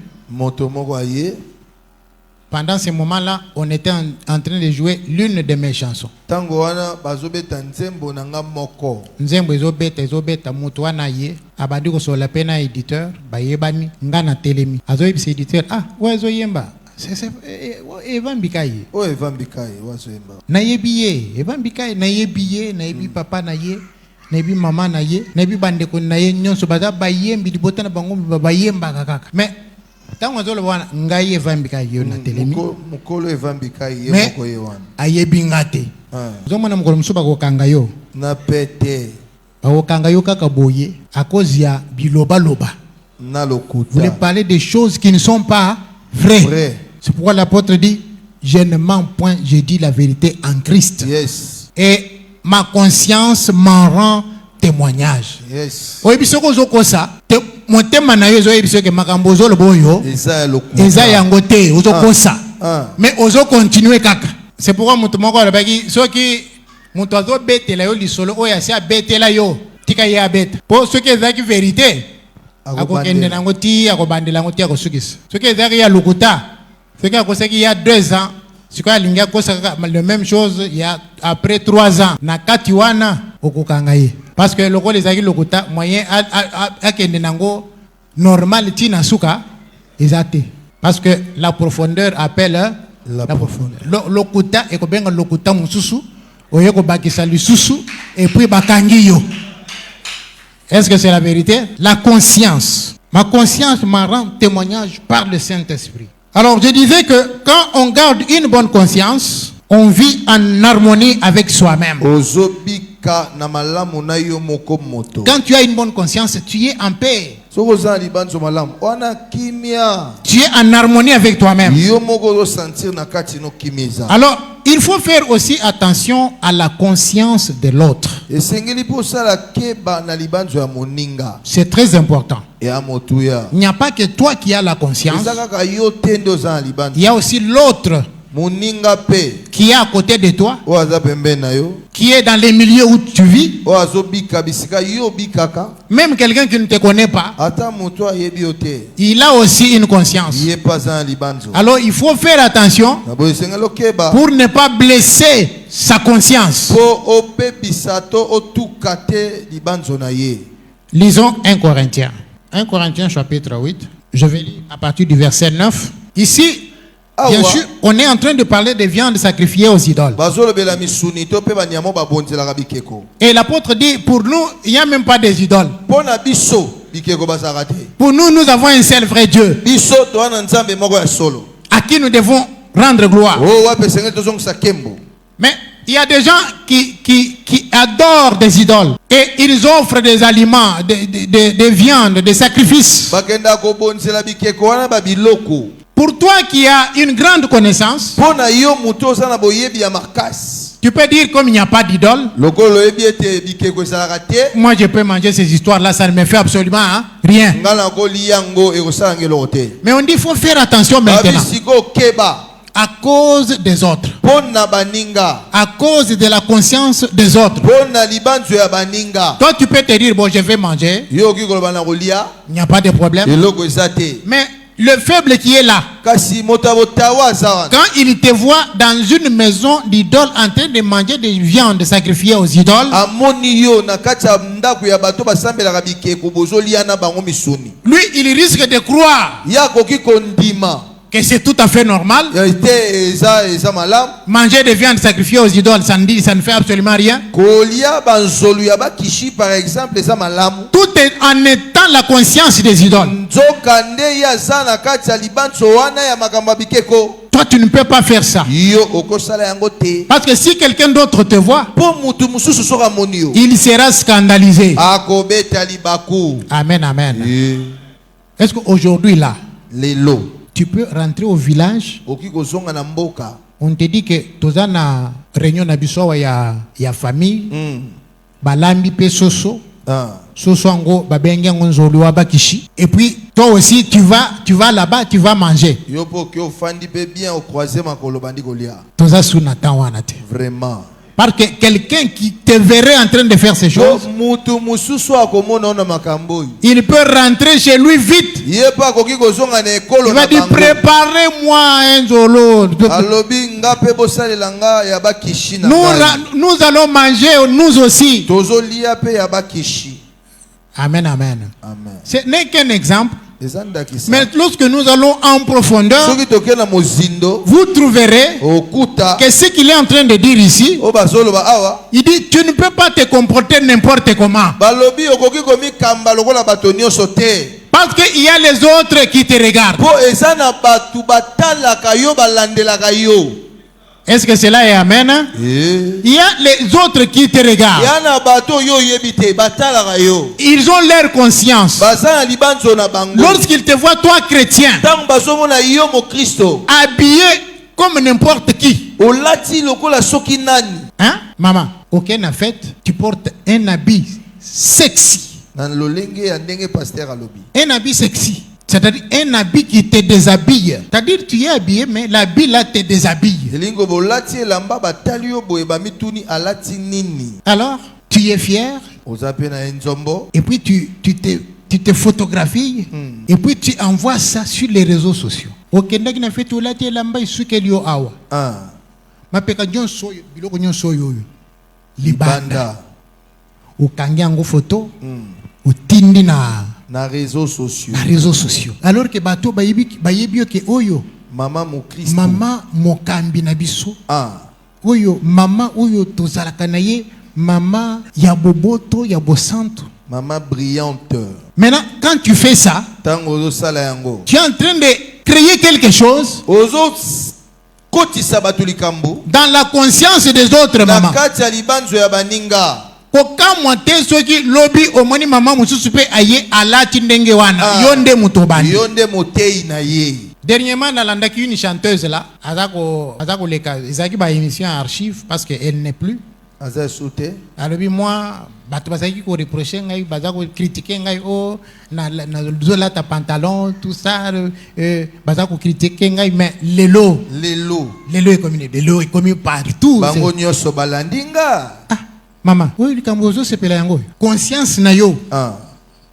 Pendant ce moment-là, on était en train de jouer l'une de mes chansons. Nzembo ezobeta mutu wana ye abandi ko sola pena éditeur ba yebani ngana telemi azoyi bis éditeur ouais zoyemba c'est evambikaye wazoyemba na yebiye evambikaye na yebi papa na ye na yebi mama na ye na yebi bandeko na ye nyonso baza bayembi libota na bango bayemba kaka mais tant azolo wana ngai evambikaye yo na telemi mukolo evambikaye ye moko ye wana ayebi ngate zomona mukolo musuba ko kanga yo na pete kanga yo kaka boye à cause ya biloba loba. Vous voulez parler des choses qui ne sont pas vraies. C'est pourquoi l'apôtre dit je ne mens point, je dis la vérité en Christ. Yes. Et ma conscience m'en rend témoignage. Yes. Oibisoko zoko sa motema na yo zo ebiso ke makambo zo loboyo eza yango te ozoko sa mais ozo continuer kaka. C'est pourquoi mutu moko alobaki soki mutu azo betela yo lisolo oya si abetela yo tika ya beta po soki ezaki vérité akokende nango ti akobandela ngo ti akosukisa soki ezaki ya lukuta soki akosaki il y a 2 ans sikoya alingi akosa le même chose il y a après 3 ans na kati wana okokanga ye Parce que le rôle des agis lokuta moyen à kendenango normal tina suka ezate. Parce que la profondeur appelle la profondeur. Lokuta et kobenga lokuta mususu oyeko bakisa lisusu et puis bakangiyo. Est-ce que c'est la vérité? La conscience. Ma conscience m'a rendu témoignage par le Saint-Esprit. Alors je disais que quand on garde une bonne conscience, on vit en harmonie avec soi-même. Quand tu as une bonne conscience, tu es en paix. Tu es en harmonie avec toi-même. Alors, il faut faire aussi attention à la conscience de l'autre. C'est très important. Il n'y a pas que toi qui as la conscience. Il y a aussi l'autre qui est à côté de toi, qui est dans les milieux où tu vis, même quelqu'un qui ne te connaît pas, il a aussi une conscience. Alors il faut faire attention pour ne pas blesser sa conscience. Lisons 1 Corinthiens. 1 Corinthiens chapitre 8. Je vais lire à partir du verset 9. Ici, bien sûr, on est en train de parler des viandes sacrifiées aux idoles. Et l'apôtre dit, pour nous, il n'y a même pas des idoles. Pour nous, nous avons un seul vrai Dieu à qui nous devons rendre gloire. Mais il y a des gens qui adorent des idoles et ils offrent des aliments, des viandes, des sacrifices. Pour toi qui as une grande connaissance, tu peux dire comme il n'y a pas d'idole. Moi je peux manger ces histoires-là, ça ne me fait absolument rien. Mais on dit qu'il faut faire attention maintenant. À cause des autres. À cause de la conscience des autres. Toi tu peux te dire, bon je vais manger. Il n'y a pas de problème. Mais le faible qui est là, quand il te voit dans une maison d'idole en train de manger des viandes sacrifiées aux idoles, lui il risque de croire que c'est tout à fait normal. Manger des viandes sacrifiées aux idoles, ça ne fait absolument rien. Tout est en étant la conscience des idoles. Toi, tu ne peux pas faire ça. Parce que si quelqu'un d'autre te voit, il sera scandalisé. Amen, amen. Est-ce qu'aujourd'hui, là, tu peux rentrer au village, on te dit que tu as une réunion ya famille, balambi pe soso, soso ango babengi ngonzolu wa bakishi, et puis toi aussi tu vas là-bas, tu vas manger. Vraiment. Parce que quelqu'un qui te verrait en train de faire ces choses, il peut rentrer chez lui vite. Il va dire, préparez-moi un zolo. Nous allons manger, nous aussi. Amen, amen. Ce n'est qu'un exemple. Mais lorsque nous allons en profondeur, vous trouverez que ce qu'il est en train de dire ici, il dit tu ne peux pas te comporter n'importe comment. Parce qu'il y a les autres qui te regardent. Est-ce que cela est amen? Il y a les autres qui te regardent. Ils ont leur conscience. Lorsqu'ils te voient, toi chrétien, habillé comme n'importe qui. Hein? Maman, aucune fête, tu portes un habit sexy. Un habit sexy. C'est-à-dire un habit qui te déshabille. C'est-à-dire tu es habillé, mais l'habit là te déshabille. Alors, tu es fier. Et puis tu te photographies. Et puis tu envoies ça sur les réseaux sociaux. Libanda. okangi yango photo otindi na réseaux sociaux. réseaux sociaux. Alors que bato bayebi ke oyo Maman mon Christ. mama mokambi na biso. Ah. Oyo mama oyo tozalaka na ye mama ya boboto ya bosanto. Maman brillante. Maintenant, quand tu fais ça, Tango sala yango. tu es en train de créer quelque chose Ozo koti sabatu likambo. dans la conscience des autres Na mamans. kati ya libanzo ya baninga. Kokamwa te soki lobi omoni mama mususu pe aye alati ndenge wana yonde mutobani. Yonde motei na ye. Dernièrement nalandaki une chanteuse là azako leka ezaki ba émission archive parce que elle n'est plus. Aza sauté. Alors moi bato bazaki ko reprocher ngai bazako critiquer ngai oh na zola ta pantalon tout ça bazako critiquer ngai mais lelo est commis partout. Bango nyoso balandinga. Ah maman, oui likambo zo sepela yango. Conscience na yo. Ah.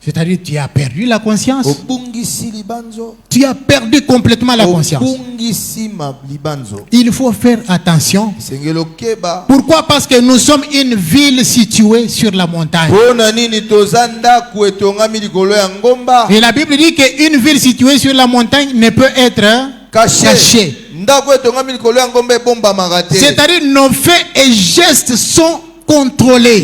C'est-à-dire tu as perdu la conscience. Obungisi libanzo. Tu as perdu complètement la conscience. Obungisi ma libanzo. Il faut faire attention. Sengelo keba. Pourquoi? Parce que nous sommes une ville située sur la montagne. Pona nini tozanda kuetongami likolo ya ngomba. Et la Bible dit qu'une ville située sur la montagne ne peut être cachée. Ndako etongami likolo ya ngomba ebomba magate. C'est-à-dire nos faits et gestes sont contrôlés.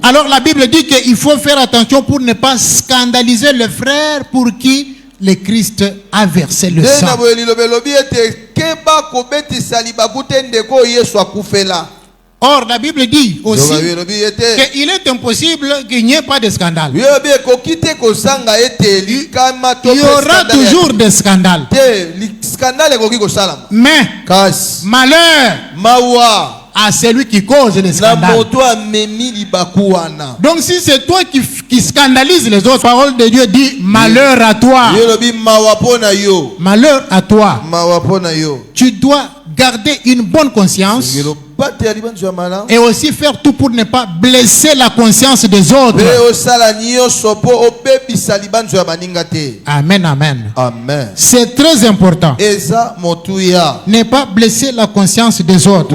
Alors la Bible dit qu'il faut faire attention pour ne pas scandaliser le frère pour qui le Christ a versé le sang. Or, la Bible dit aussi qu'il est impossible qu'il n'y ait pas de scandale. Il y aura toujours des scandales. Mais malheur à celui qui cause les scandales. Donc si c'est toi qui scandalise les autres, la parole de Dieu dit malheur à toi. Malheur à toi. Tu dois garder une bonne conscience et aussi faire tout pour ne pas blesser la conscience des autres. Amen, amen. C'est très important. Ne pas blesser la conscience des autres.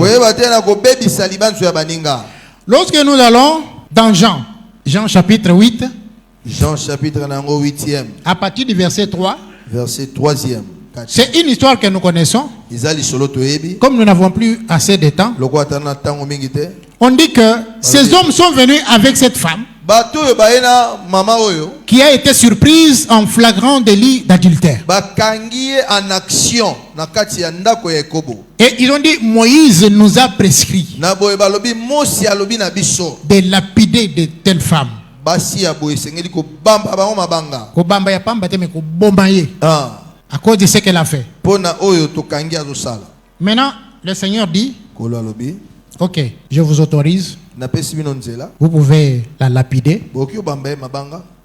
Lorsque nous allons dans Jean chapitre 8, Jean chapitre 8e, à partir du verset 3, verset 3e. C'est une histoire que nous connaissons. Comme nous n'avons plus assez de temps, on dit que ces hommes sont venus avec cette femme qui a été surprise en flagrant délit d'adultère. Et ils ont dit, Moïse nous a prescrit de lapider de telles femmes. À cause de ce qu'elle a fait. Maintenant, le Seigneur dit, ok, je vous autorise. Vous pouvez la lapider.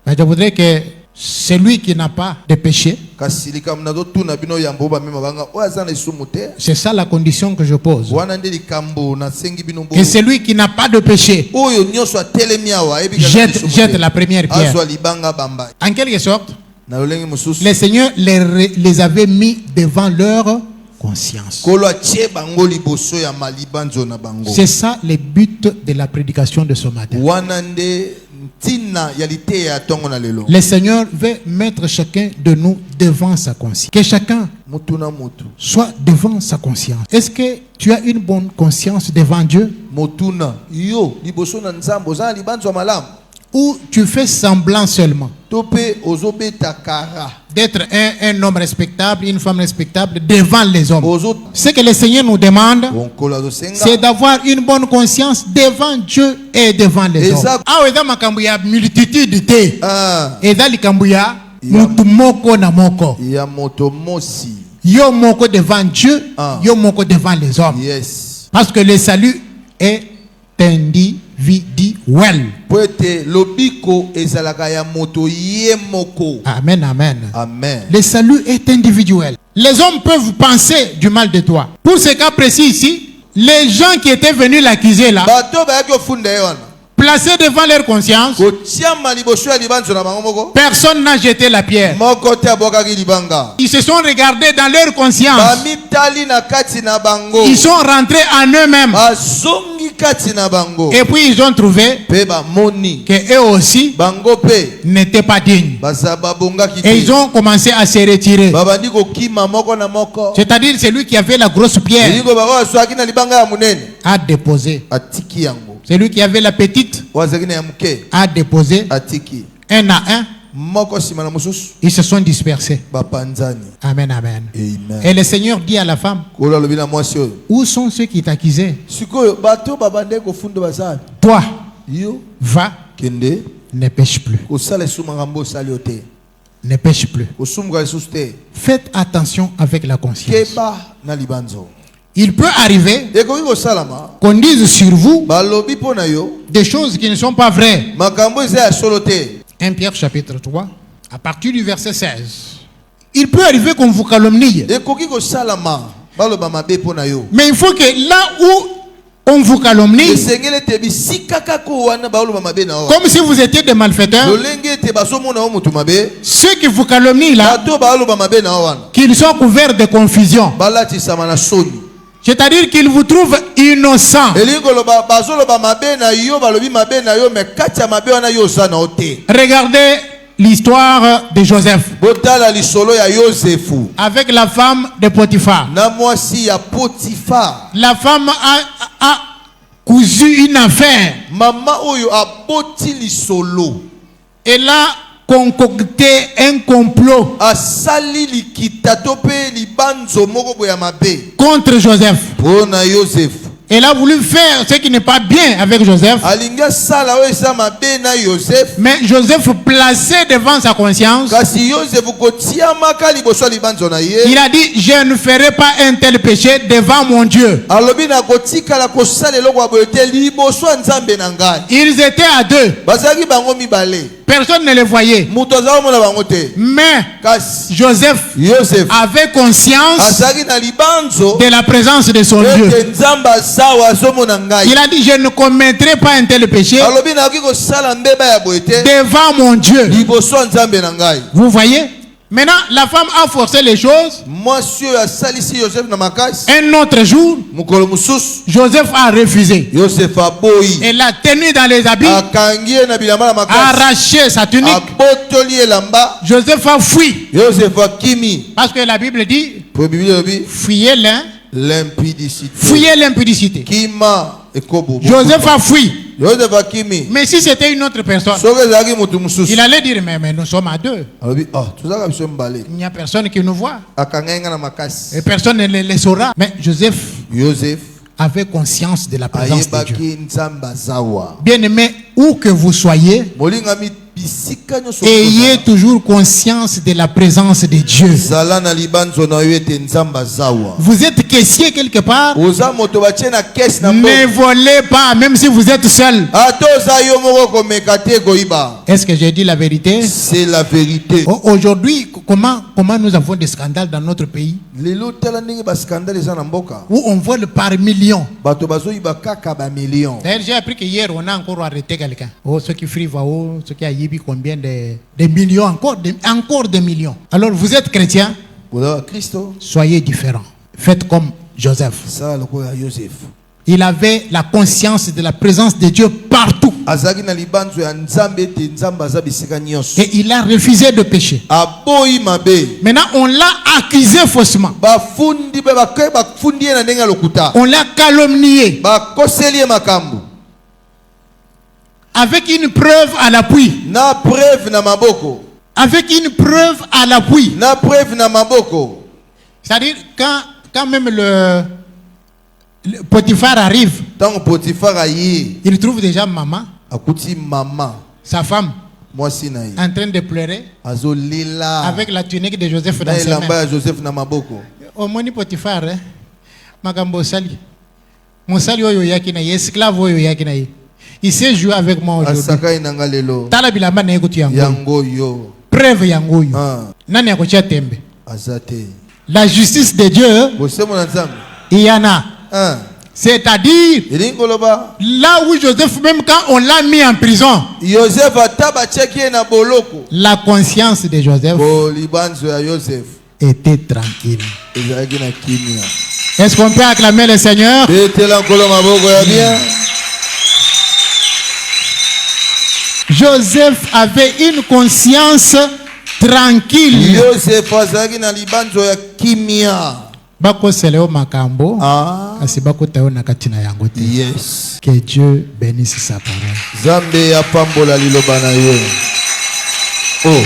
Mais je voudrais que celui qui n'a pas de péché, c'est ça la condition que je pose. Que celui qui n'a pas de péché jette la première pierre. En quelque sorte, le Seigneur les avait mis devant leur conscience. C'est ça le but de la prédication de ce matin. Le Seigneur veut mettre chacun de nous devant sa conscience. Que chacun soit devant sa conscience. Est-ce que tu as une bonne conscience devant Dieu? Ou tu fais semblant seulement d'être un homme respectable, une femme respectable devant les hommes? Ce que le Seigneur nous demande, c'est d'avoir une bonne conscience devant Dieu et devant les hommes. Ah, eza makambo ya multitude te. Eza likambo ya mutu moko na moko. Ya moto mosi. Yo moko devant Dieu, yo moko devant les hommes. Yes. Parce que le salut est individuel. Amen, amen. Amen. Le salut est individuel. Les hommes peuvent penser du mal de toi. Pour ce cas précis ici, les gens qui étaient venus l'accuser là placé devant leur conscience, kotiama liboso ya libanzo na bango moko personne n'a jeté la pierre. moko te abwakaki libanga Ils se sont regardés dans leur conscience. bamitali na kati na bango Ils sont rentrés en eux-mêmes. bazongi kati na bango Et puis ils ont trouvé pe bamoni que eux aussi bango pe n'étaient pas dignes. baza babongaki Et ils te ont commencé à se retirer. babandi kokima moko na moko C'est-à-dire celui qui avait la grosse pierre elingo bango bazwaki na libanga ya monene a déposé. atiki yango Celui qui avait la petite wazaki na ya moke a déposé. atiki Un à un, moko nsima na mosusu ils se sont dispersés. bapanzani. Amen, amen. Amen. Et le Seigneur dit à la femme, kolo alobi na mwasi oyo où sont ceux qui t'accusaient? sikoyo bato babande kofunda bazali Toi, yo va, kende ne pêche plus. kosala esumu makambo osali yo te Ne pêche plus. kosumuka lisusu te Faites attention avec la conscience. keba na libanzo Il peut arriver ekoki kosalama qu'on dise sur vous balobi mpo na yo des choses qui ne sont pas vraies. makambo eza ya solo te 1 Pierre chapitre 3, à partir du verset 16. Il peut arriver qu'on vous calomnie. ekoki kosalama baloba mabe mpo na yo Mais il faut que là où on vous calomnie, esengeli ete bisika kaka wana baloba mabe na yo comme si vous étiez des malfaiteurs, lolenge ete bazomona yo motu mabe ceux qui vous calomnient là, bato baloba mabe na yo wana qu'ils soient couverts de confusion. balatisama na soni C'est-à-dire qu'ils vous trouvent innocents. elingi koloba bazoloba mabe na yo balobi mabe na yo me kati ya mabe wana yo oza na yo te Regardez l'histoire de Joseph botala lisolo ya yosefu avec la femme de Potiphar. na mwasi ya potifa La femme a cousu une affaire. mama oyo aboti lisolo Elle a concocté un complot asali likita to mpe libanzo moko boya mabe contre Joseph. mpo na yosefu Elle a voulu faire ce qui n'est pas bien avec Joseph. alingi asala oyo eza mabe na yosefu Mais Joseph, placé devant sa conscience, kasi yosefu kotiamaka liboso ya libanzo na il ye a dit, je ne ferai pas un tel péché devant mon Dieu. alobi na kotikala kosala eloko ya boye te liboso ya nzambe na ngai Ils étaient à deux. bazalaki bango mibale Personne ne les voyait. moto azala komona bango te Mais kasi Joseph yosefu avait conscience azalaki na libanzo de la présence de son Dieu. ete nzambe azawa azomona ngai Il a dit, je ne commettrai pas un tel péché alobi nakoki kosala mbeba ya boye te devant mon Dieu. liboso ya nzambe na ngai Vous voyez? Maintenant, la femme a forcé les choses. mwasi oyo asalisi yosefu na makasi Un autre jour, mokolo mosusu Joseph a refusé. yosefu aboyi Elle l'a tenu dans les habits, akangi ye na bilamba na a makasi arraché sa tunique. abotoli elamba Joseph a fui. yosefu akimi Parce que la Bible dit, po biblia elobi fuyez l'un, limpidicité fuyez l'impudicité. kima ekobobo Joseph a fui. yosefu akimi Mais si c'était une autre personne, soki ezalaki motu mosusu il allait dire, mais nous sommes à deux. alobi tozalaka biso mibale Il n'y a personne qui nous voit. akangai nga na makasi Et personne ne le saura. Mais Joseph yosefu avait conscience de la présence de Dieu. ayebaki nzambe azawa Bien-aimé, où que vous soyez, molingami bisika nyonso ayez toujours conscience de la présence de Dieu. zala na libanzo na yo ete nzambe azawa Vous êtes caissier quelque part, oza moto batie na kesi na ne mbongo volez pas, même si vous êtes seul. ata oza yo moko komeka te koyiba Est-ce que j'ai dit la vérité? c'est la vérité Aujourd'hui, comment nous avons des scandales dans notre pays lelo tala ndenge baskandale eza na mboka où on vole par millions. bato bazoyiba kaka bamillion D'ailleurs, j'ai appris qu'hier, on a encore arrêté quelqu'un. Ceux qui frivent, ceux qui a yébi combien de millions, encore des millions. Alors, vous êtes chrétien, oza bakristo soyez différents. Faites comme Joseph. sala lokola yosefu Il avait la conscience de la présence de Dieu partout. azalaki na libanzo ya nzambe ete nzambe aza bisika nyonso Et il a refusé de pécher. aboyi mabe Maintenant, on l'a accusé faussement. bafundi mpe bafundi ye na ndenge ya lokuta On l'a calomnié bakoseli ye makambo avec une preuve à l'appui. na preuve na maboko Avec une preuve à l'appui. na preuve na maboko C'est-à-dire, quand même le Potiphar arrive, ntango potifar aye il trouve déjà maman, akuti mama sa femme, mwasi na ye en train de pleurer azolela avec la tunique de Joseph dans na ses elamba mains. ya joseph na maboko Au moni Potiphar, makambo osali. Mosali oyo yaki na ye, esclave oyo yaki na ye. Il s'est joué avec moi aujourd'hui. asakai na nga lelo Tala bilamba na ye kutu yango. yango yo Preuve yango yo. Ah, Nani akotia tembe? aza te La justice de Dieu, bosembo na nzambe il y en a. Ah, C'est-à-dire, Ilingoloba. là où Joseph, même quand on l'a mis en prison, Joseph ataba tcheki na boloko. la conscience de Joseph Bo libanzo ya Joseph. était tranquille. Ezalaki na kimia. Est-ce qu'on peut acclamer le Seigneur? Betela nkolo maboko ya bien. Joseph avait une conscience tranquille. Joseph azalaki na libanzo ya kimia. Bako seleo makambo. Ah. Asibako tayo na katina yango te. Yes. Que Dieu bénisse sa parole. Zambe ya pambola liloba na yo. Oh,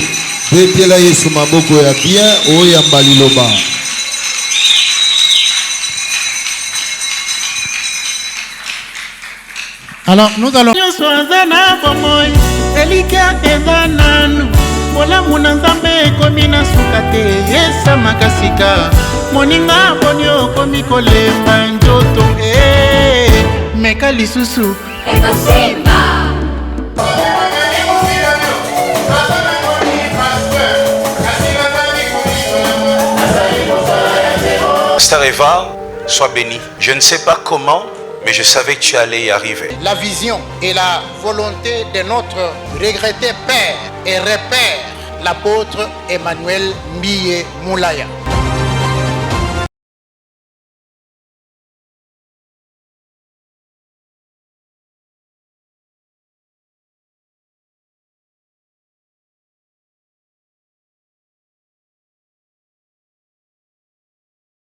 betela Yesu maboko ya bien oyamba liloba. Alors nous allons Molamu na Nzambe ekomi na suka te yesa makasika moninga poni okomi kolemba njoto meka lisusu ekosema. Pasteur Eva, sois béni. Je ne sais pas comment, mais je savais que tu allais y arriver. la vision et la volonté de notre regretté père et repère, l'apôtre Emmanuel Mbiye Moulaya.